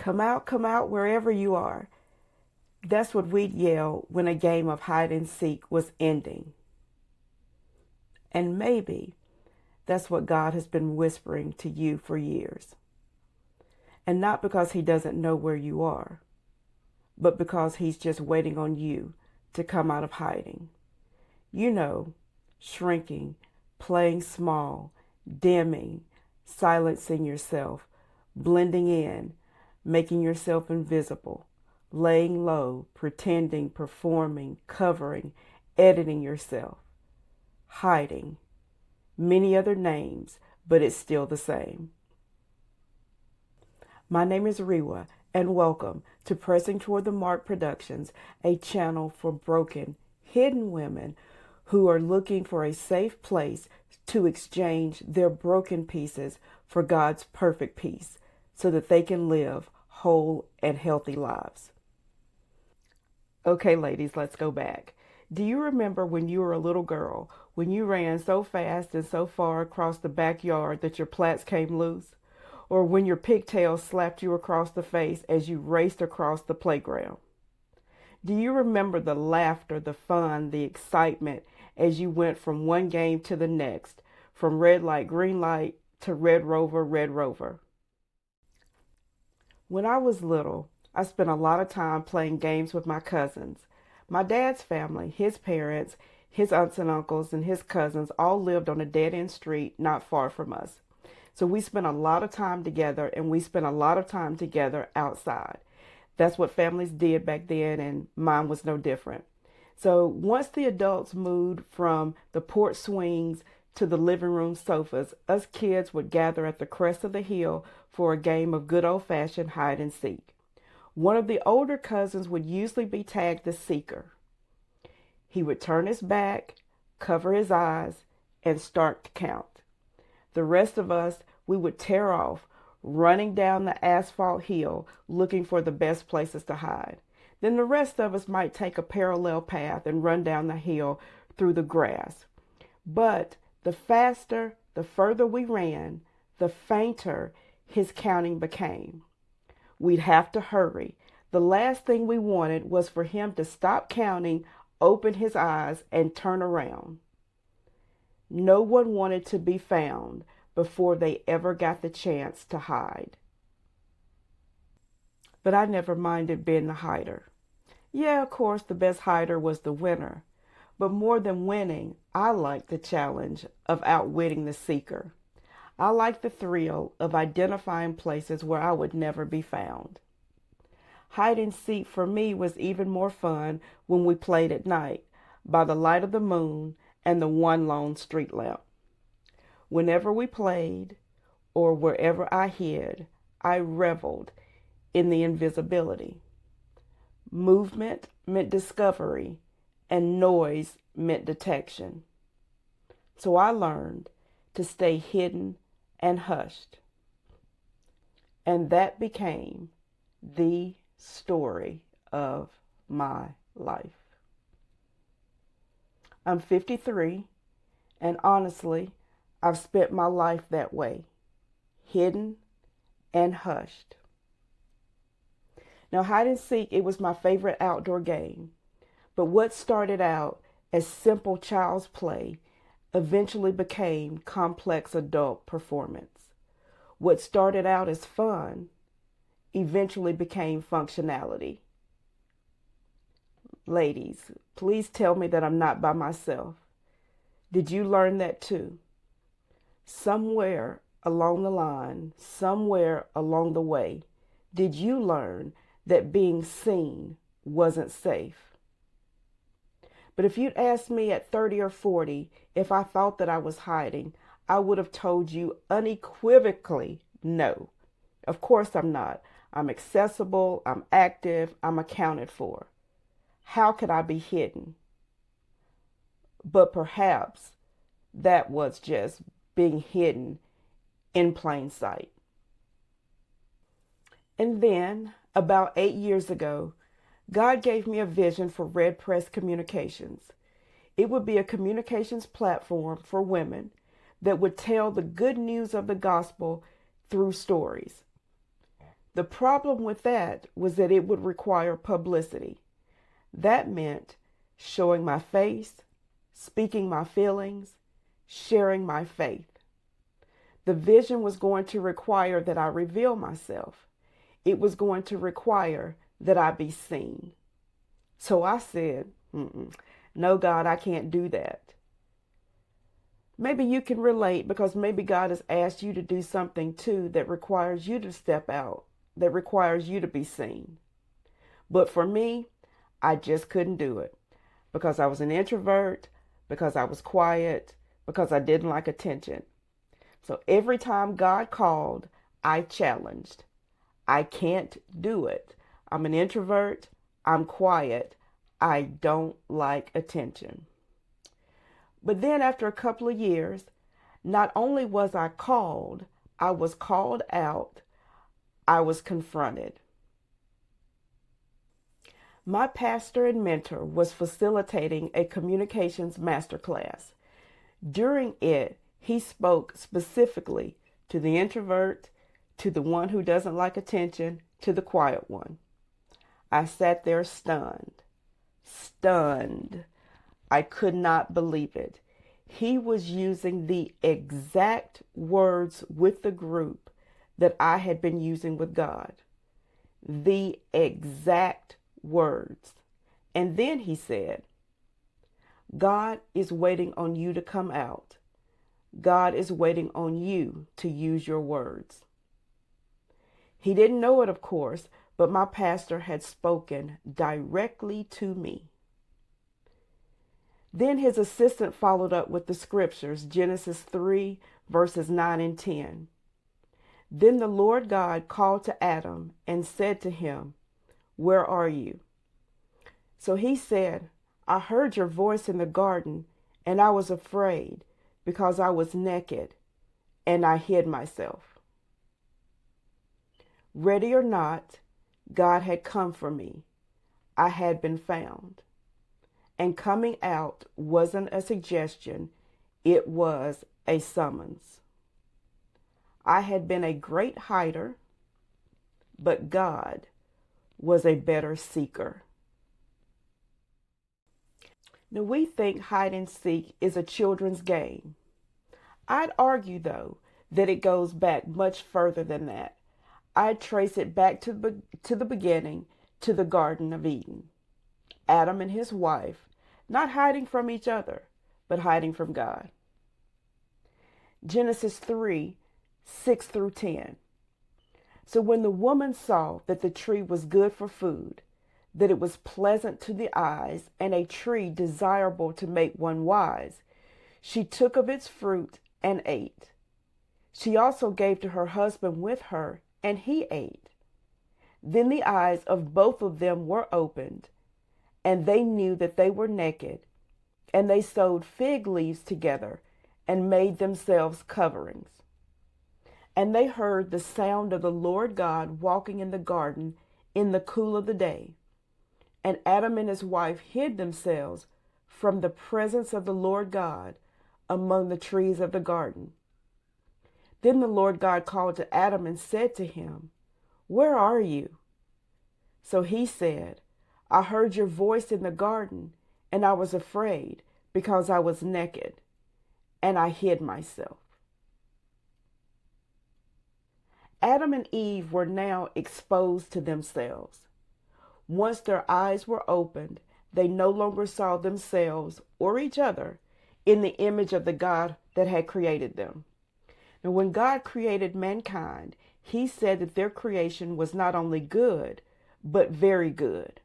come out wherever you are." That's what we'd yell when a game of hide and seek was ending. And maybe that's what God has been whispering to you for years. And not because he doesn't know where you are, but because he's just waiting on you to come out of hiding. You know, shrinking, playing small, dimming, silencing yourself, blending in, making yourself invisible, laying low, pretending, performing, covering, editing yourself, hiding. Many other names, but it's still the same. My name is Rewa, and welcome to Pressing Toward the Mark Productions, a channel for broken, hidden women who are looking for a safe place to exchange their broken pieces for God's perfect peace so that they can live whole and healthy lives. Okay, ladies, let's go back. Do you remember when you were a little girl, when you ran so fast and so far across the backyard that your plaits came loose? Or when your pigtails slapped you across the face as you raced across the playground? Do you remember the laughter, the fun, the excitement as you went from one game to the next, from red light, green light to red rover, red rover? When I was little, I spent a lot of time playing games with my cousins. My dad's family, his parents, his aunts and uncles, and his cousins all lived on a dead-end street not far from us. So we spent a lot of time together, and we spent a lot of time together outside. That's what families did back then, and mine was no different. So once the adults moved from the porch swings to the living room sofas, us kids would gather at the crest of the hill for a game of good old-fashioned hide and seek. One of the older cousins would usually be tagged the seeker. He would turn his back, cover his eyes, and start to count. The rest of us, we would tear off, running down the asphalt hill looking for the best places to hide. Then the rest of us might take a parallel path and run down the hill through the grass. But the faster, the further we ran, the fainter his counting became. We'd have to hurry. The last thing we wanted was for him to stop counting, open his eyes, and turn around. No one wanted to be found before they ever got the chance to hide. But I never minded being the hider. Yeah, of course, the best hider was the winner. But more than winning, I liked the challenge of outwitting the seeker. I liked the thrill of identifying places where I would never be found. Hide and seek for me was even more fun when we played at night, by the light of the moon and the one lone street lamp. Whenever we played, or wherever I hid, I reveled in the invisibility. Movement meant discovery, and noise meant detection. So I learned to stay hidden and hushed. And that became the story of my life. I'm 53, and honestly, I've spent my life that way, hidden and hushed. Now, hide and seek, it was my favorite outdoor game. But what started out as simple child's play eventually became complex adult performance. What started out as fun eventually became functionality. Ladies, please tell me that I'm not by myself. Did you learn that too? Somewhere along the line, somewhere along the way, did you learn that being seen wasn't safe? But if you'd asked me at 30 or 40 if I thought that I was hiding, I would have told you unequivocally no. Of course I'm not. I'm accessible, I'm active, I'm accounted for. How could I be hidden? But perhaps that was just being hidden in plain sight. And then, about 8 years ago, God gave me a vision for Red Press Communications. It would be a communications platform for women that would tell the good news of the gospel through stories. The problem with that was that it would require publicity. That meant showing my face, speaking my feelings, sharing my faith. The vision was going to require that I reveal myself. It was going to require that I be seen. So I said, no, God, I can't do that. Maybe you can relate because maybe God has asked you to do something too that requires you to step out, that requires you to be seen. But for me, I just couldn't do it because I was an introvert, because I was quiet, because I didn't like attention. So every time God called, I challenged. I can't do it. I'm an introvert. I'm quiet. I don't like attention. But then after a couple of years, not only was I called out, I was confronted. My pastor and mentor was facilitating a communications masterclass. During it, he spoke specifically to the introvert, to the one who doesn't like attention, to the quiet one. I sat there stunned. I could not believe it. He was using the exact words with the group that I had been using with God. The exact words. And then he said, God is waiting on you to come out. God is waiting on you to use your words. He didn't know it, of course, but my pastor had spoken directly to me. Then his assistant followed up with the scriptures, Genesis 3, verses 9 and 10. Then the Lord God called to Adam and said to him, "Where are you?" So he said, "I heard your voice in the garden, and I was afraid because I was naked, and I hid myself." Ready or not, God had come for me. I had been found. And coming out wasn't a suggestion, it was a summons. I had been a great hider, but God was a better seeker. Now we think hide and seek is a children's game. I'd argue, though, that it goes back much further than that. I'd trace it back to the beginning, to the Garden of Eden. Adam and his wife, not hiding from each other, but hiding from God. Genesis 3, 6 through 10. So when the woman saw that the tree was good for food, that it was pleasant to the eyes, and a tree desirable to make one wise, she took of its fruit and ate. She also gave to her husband with her, and he ate. Then the eyes of both of them were opened, and they knew that they were naked, and they sewed fig leaves together and made themselves coverings. And they heard the sound of the Lord God walking in the garden in the cool of the day. And Adam and his wife hid themselves from the presence of the Lord God among the trees of the garden. Then the Lord God called to Adam and said to him, "Where are you?" So he said, "I heard your voice in the garden, and I was afraid because I was naked, and I hid myself." Adam and Eve were now exposed to themselves. Once their eyes were opened, they no longer saw themselves or each other in the image of the God that had created them. Now, when God created mankind, he said that their creation was not only good, but very good.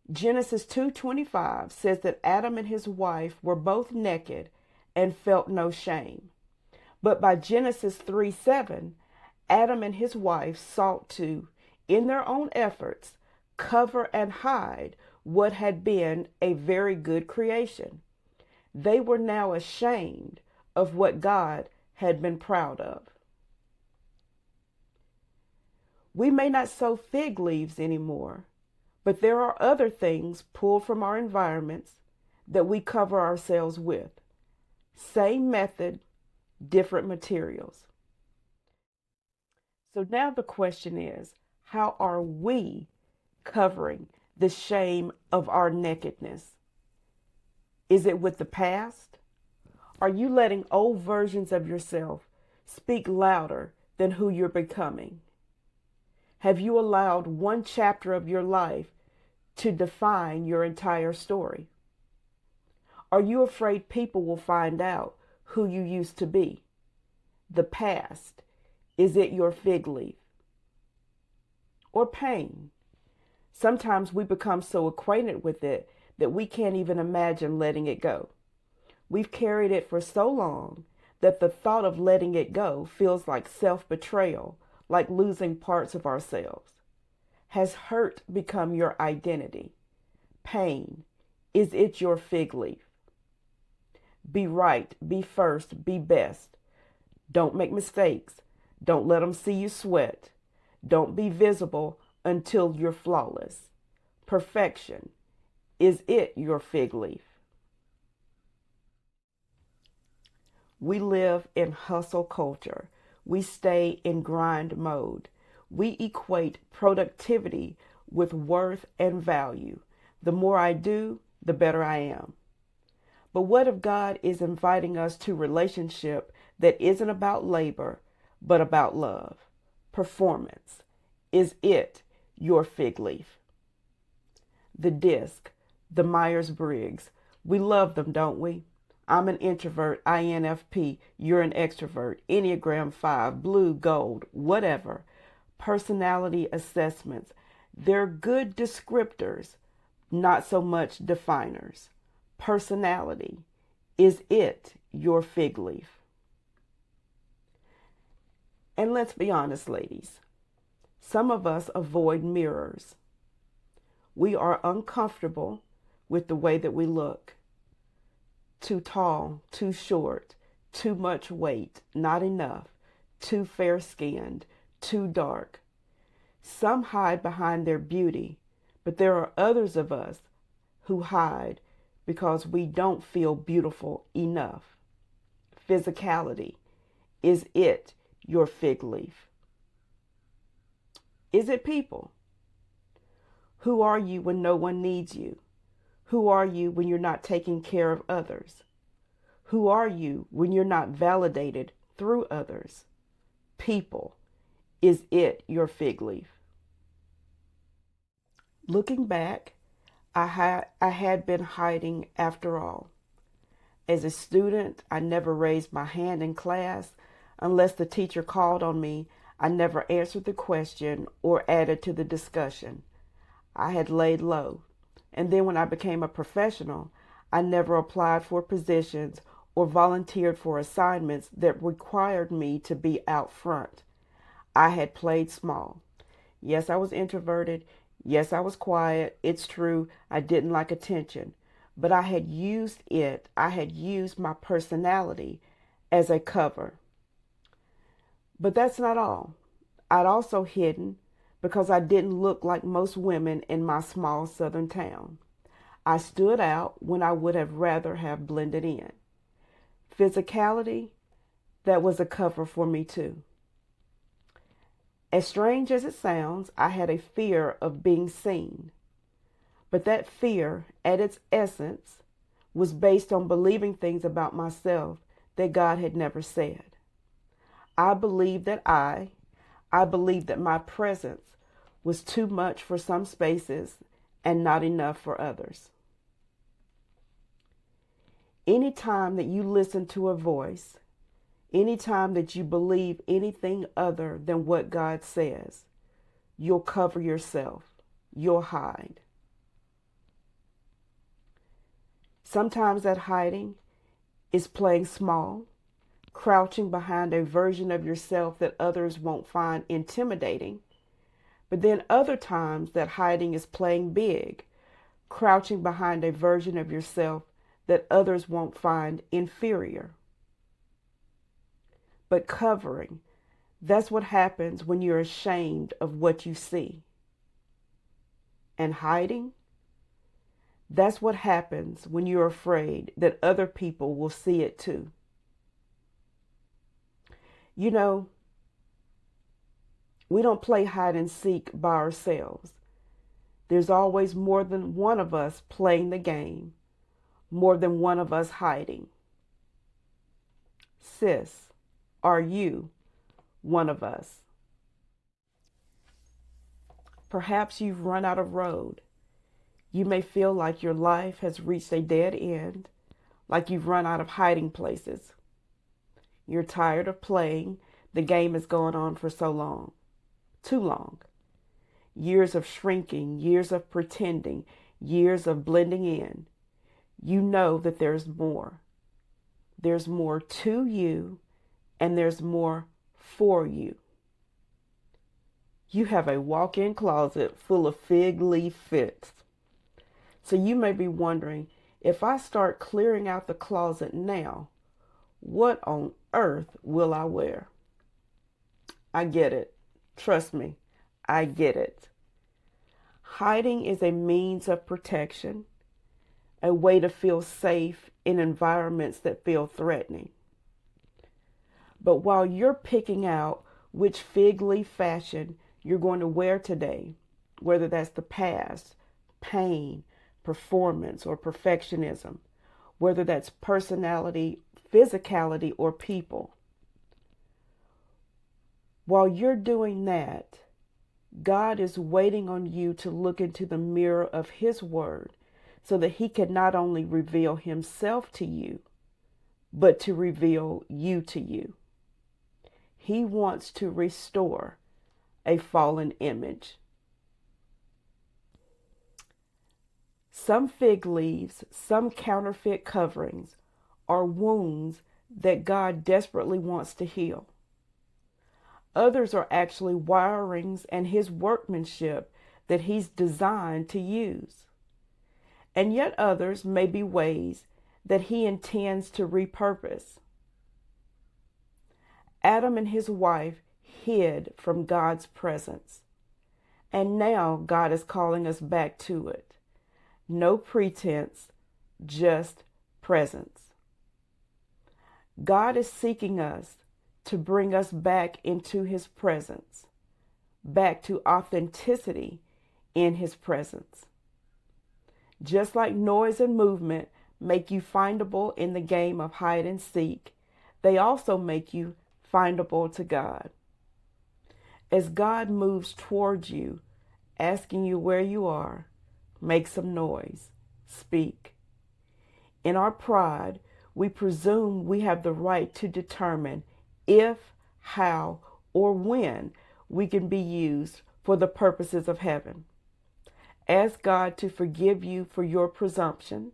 Genesis 2:25 says that Adam and his wife were both naked and felt no shame. But by Genesis 3:7, Adam and his wife sought to, in their own efforts, cover and hide what had been a very good creation. They were now ashamed of what God had been proud of. We may not sew fig leaves anymore, but there are other things pulled from our environments that we cover ourselves with. Same method, different materials. So now the question is, how are we covering the shame of our nakedness? Is it with the past? Are you letting old versions of yourself speak louder than who you're becoming? Have you allowed one chapter of your life to define your entire story? Are you afraid people will find out who you used to be? The past, is it your fig leaf? Or pain? Sometimes we become so acquainted with it that we can't even imagine letting it go. We've carried it for so long that the thought of letting it go feels like self-betrayal, like losing parts of ourselves. Has hurt become your identity? Pain, is it your fig leaf? Be right, be first, be best. Don't make mistakes. Don't let them see you sweat. Don't be visible until you're flawless. Perfection, is it your fig leaf? We live in hustle culture. We stay in grind mode. We equate productivity with worth and value. The more I do, the better I am. But what if God is inviting us to relationship that isn't about labor, but about love? Performance. Is it your fig leaf? The disc, the Myers-Briggs. We love them, don't we? I'm an introvert, INFP, you're an extrovert, Enneagram 5, blue, gold, whatever. Personality assessments. They're good descriptors, not so much definers. Personality. Is it your fig leaf? And let's be honest, ladies. Some of us avoid mirrors. We are uncomfortable with the way that we look. Too tall, too short, too much weight, not enough, too fair-skinned, too dark. Some hide behind their beauty, but there are others of us who hide because we don't feel beautiful enough. Physicality. Is it your fig leaf? Is it people? Who are you when no one needs you? Who are you when you're not taking care of others? Who are you when you're not validated through others? People. Is it your fig leaf? Looking back, I had been hiding after all. As a student, I never raised my hand in class. Unless the teacher called on me, I never answered the question or added to the discussion. I had laid low. And then when I became a professional, I never applied for positions or volunteered for assignments that required me to be out front. I had played small. Yes, I was introverted. Yes, I was quiet. It's true, I didn't like attention. But I had used it. I had used my personality as a cover. But that's not all. I'd also hidden because I didn't look like most women in my small southern town. I stood out when I would have rather have blended in. Physicality, that was a cover for me too. As strange as it sounds, I had a fear of being seen. But that fear, at its essence, was based on believing things about myself that God had never said. I believed that I believed that my presence was too much for some spaces and not enough for others. Anytime that you listen to a voice, anytime that you believe anything other than what God says, you'll cover yourself. You'll hide. Sometimes that hiding is playing small, crouching behind a version of yourself that others won't find intimidating. But then other times that hiding is playing big, crouching behind a version of yourself that others won't find inferior. But covering, that's what happens when you're ashamed of what you see. And hiding, that's what happens when you're afraid that other people will see it too. You know, We don't play hide and seek by ourselves. There's always more than one of us playing the game, more than one of us hiding. Sis, are you one of us? Perhaps you've run out of road. You may feel like your life has reached a dead end, like you've run out of hiding places. You're tired of playing. The game has gone on for so long, too long. Years of shrinking, years of pretending, years of blending in. You know that there's more. There's more to you, and there's more for you. You have a walk-in closet full of fig leaf fits. So you may be wondering, if I start clearing out the closet now, what on earth will I wear? I get it. Trust me, I get it. Hiding is a means of protection, a way to feel safe in environments that feel threatening. But while you're picking out which fig leaf fashion you're going to wear today, whether that's the past, pain, performance, or perfectionism, whether that's personality, physicality, or people, while you're doing that, God is waiting on you to look into the mirror of His Word so that He can not only reveal Himself to you, but to reveal you to you. He wants to restore a fallen image. Some fig leaves, some counterfeit coverings are wounds that God desperately wants to heal. Others are actually wirings and His workmanship that He's designed to use. And yet others may be ways that He intends to repurpose. Adam and his wife hid from God's presence, and now God is calling us back to it. No pretense, just presence. God is seeking us to bring us back into His presence, back to authenticity in His presence. Just like noise and movement make you findable in the game of hide and seek, they also make you findable to God. As God moves towards you, asking you where you are, make some noise, speak. In our pride, we presume we have the right to determine if, how, or when we can be used for the purposes of heaven. Ask God to forgive you for your presumption,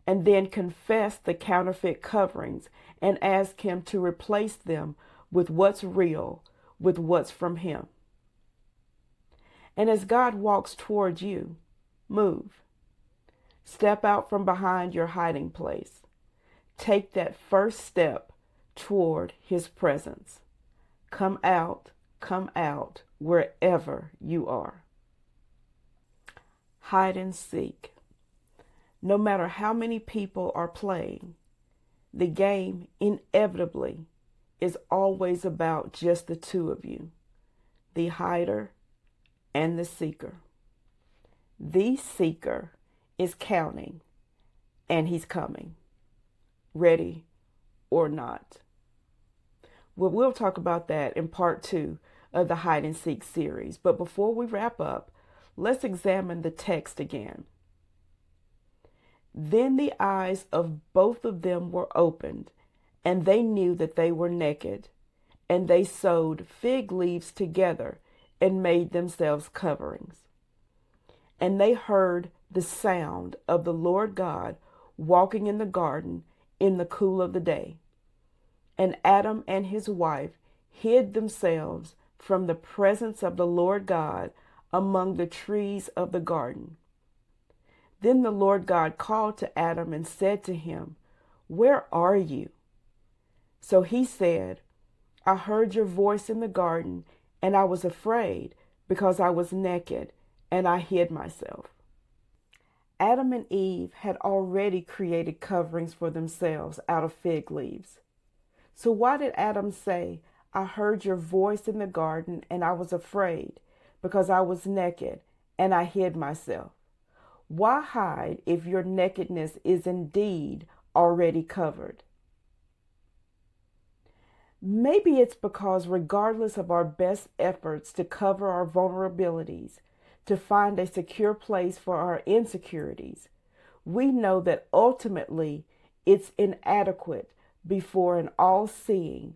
and then confess the counterfeit coverings and ask Him to replace them with what's real, with what's from Him. And as God walks towards you, move. Step out from behind your hiding place. Take that first step toward His presence. Come out wherever you are. Hide and seek. No matter how many people are playing, the game inevitably is always about just the two of you, the hider and the seeker. The seeker is counting, and he's coming, ready or not. Well, we'll talk about that in part 2 of the hide and seek series. But before we wrap up, let's examine the text again. Then the eyes of both of them were opened, and they knew that they were naked, and they sewed fig leaves together and made themselves coverings. And they heard the sound of the Lord God walking in the garden in the cool of the day. And Adam and his wife hid themselves from the presence of the Lord God among the trees of the garden. Then the Lord God called to Adam and said to him, "Where are you?" So he said, "I heard your voice in the garden, and I was afraid because I was naked, and I hid myself." Adam and Eve had already created coverings for themselves out of fig leaves. So why did Adam say, I heard your voice in the garden and I was afraid because I was naked and I hid myself. Why hide if your nakedness is indeed already covered? Maybe it's because, regardless of our best efforts to cover our vulnerabilities, to find a secure place for our insecurities, we know that ultimately it's inadequate before an all seeing,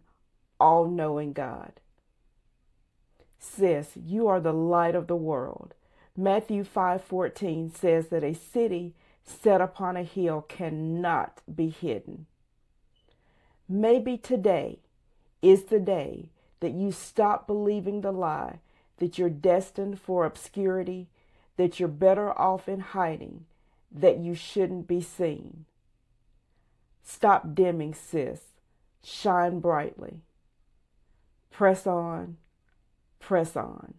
all knowing God. Sis, you are the light of the world. Matthew 5:14 says that a city set upon a hill cannot be hidden. Maybe today is the day that you stop believing the lie that you're destined for obscurity, that you're better off in hiding, that you shouldn't be seen. Stop dimming, sis. Shine brightly. Press on, press on.